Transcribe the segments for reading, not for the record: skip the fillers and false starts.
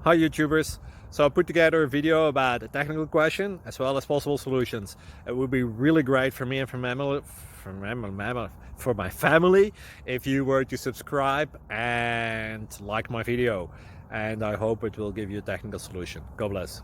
Hi YouTubers! So I put together a video about a technical question as well as possible solutions. It would be really great for me and for my family if you were to subscribe and like my video, and I hope it will give you a technical solution. God bless.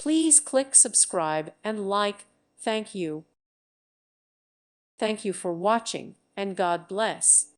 Please click subscribe and like. Thank you. Thank you for watching, and God bless.